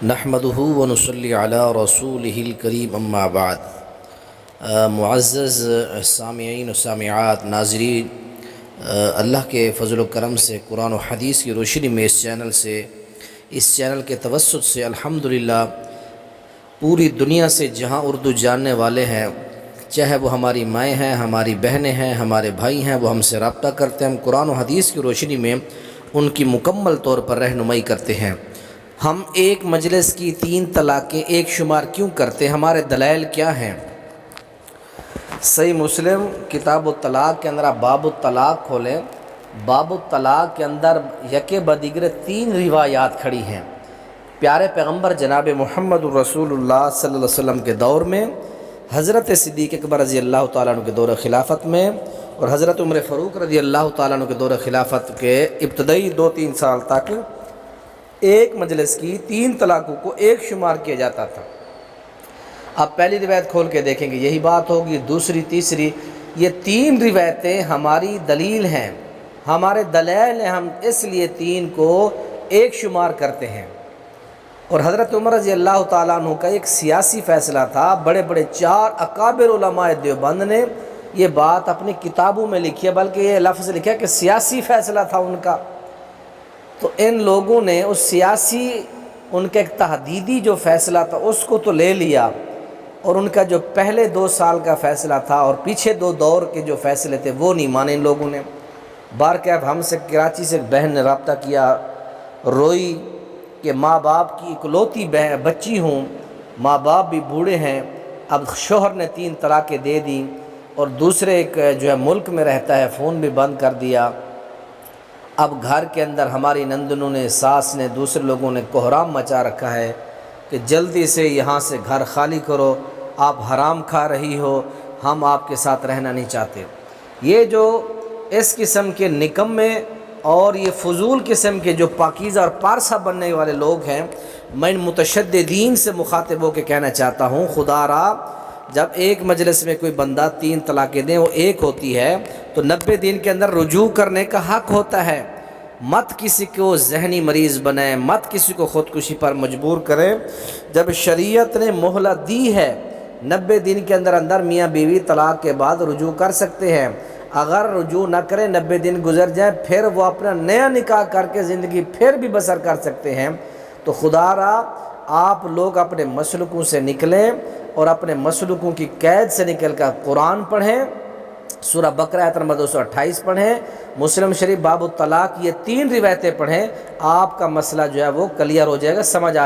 نحمدہ ونصلی علی رسولہ الکریم اما بعد۔ معزز سامعین و سامعات، ناظرین، اللہ کے فضل و کرم سے قرآن و حدیث کی روشنی میں اس چینل کے توسط سے الحمدللہ پوری دنیا سے جہاں اردو جاننے والے ہیں، چاہے وہ ہماری مائیں ہیں، ہماری بہنیں ہیں، ہمارے بھائی ہیں، وہ ہم سے رابطہ کرتے ہیں۔ ہم قرآن و حدیث کی روشنی میں ان کی مکمل طور پر رہنمائی کرتے ہیں۔ ہم ایک مجلس کی 3 طلاقیں ایک شمار کیوں کرتے ہیں؟ ہمارے دلائل کیا ہیں؟ صحیح مسلم کتاب الطلاق کے اندر آپ باب الطلاق کھولیں، باب الطلاق کے اندر یکے بدیگر 3 روایات کھڑی ہیں۔ پیارے پیغمبر جناب محمد الرسول اللہ صلی اللہ علیہ وسلم کے دور میں، حضرت صدیق اکبر رضی اللہ تعالیٰ عنہ کے دور خلافت میں، اور حضرت عمر فاروق رضی اللہ تعالیٰ عنہ کے دور خلافت کے ابتدائی 2-3 سال تک ایک مجلس کی 3 طلاقوں کو ایک شمار کیا جاتا تھا۔ آپ پہلی روایت کھول کے دیکھیں گے یہی بات ہوگی، دوسری، تیسری، یہ 3 روایتیں ہماری دلیل ہیں، ہمارے دلائل ہیں۔ ہم اس لیے 3 کو ایک شمار کرتے ہیں۔ اور حضرت عمر رضی اللہ تعالیٰ عنہ کا ایک سیاسی فیصلہ تھا۔ بڑے بڑے 4 اکابر علماء دیوبند نے یہ بات اپنی کتابوں میں لکھی ہے، بلکہ یہ لفظ لکھا ہے کہ سیاسی فیصلہ تھا ان کا۔ تو ان لوگوں نے اس سیاسی، ان کا ایک تحدیدی جو فیصلہ تھا اس کو تو لے لیا، اور ان کا جو پہلے 2 سال کا فیصلہ تھا اور پیچھے 2 دور کے جو فیصلے تھے وہ نہیں مانے ان لوگوں نے۔ بارکیف ہم سے کراچی سے ایک بہن نے رابطہ کیا، روئی کہ ماں باپ کی اکلوتی بچی ہوں، ماں باپ بھی بوڑھے ہیں، اب شوہر نے 3 طلاقیں دے دیں، اور دوسرے ایک جو ہے ملک میں رہتا ہے، فون بھی بند کر دیا۔ اب گھر کے اندر ہماری نندنوں نے، ساس نے، دوسرے لوگوں نے کوہرام مچا رکھا ہے کہ جلدی سے یہاں سے گھر خالی کرو، آپ حرام کھا رہی ہو، ہم آپ کے ساتھ رہنا نہیں چاہتے۔ یہ جو اس قسم کے نکمے اور یہ فضول قسم کے جو پاکیزہ اور پارسا بننے والے لوگ ہیں، میں ان متشددین سے مخاطب ہو کے کہنا چاہتا ہوں، خدا را جب ایک مجلس میں کوئی بندہ 3 طلاقیں دیں، وہ ایک ہوتی ہے، تو 90 دن کے اندر رجوع کرنے کا حق ہوتا ہے۔ مت کسی کو ذہنی مریض بنائیں، مت کسی کو خودکشی پر مجبور کریں۔ جب شریعت نے مہلت دی ہے 90 دن کے اندر اندر میاں بیوی طلاق کے بعد رجوع کر سکتے ہیں۔ اگر رجوع نہ کریں، 90 دن گزر جائیں، پھر وہ اپنا نیا نکاح کر کے زندگی پھر بھی بسر کر سکتے ہیں۔ تو خدا را آپ لوگ اپنے مسلکوں سے نکلیں اور اپنے مسلکوں کی قید سے نکل کر قرآن پڑھیں، سورہ بقرہ آیت نمبر 228 پڑھیں، مسلم شریف باب الطلاق، یہ 3 روایتیں پڑھیں، آپ کا مسئلہ جو ہے وہ کلیئر ہو جائے گا، سمجھ آ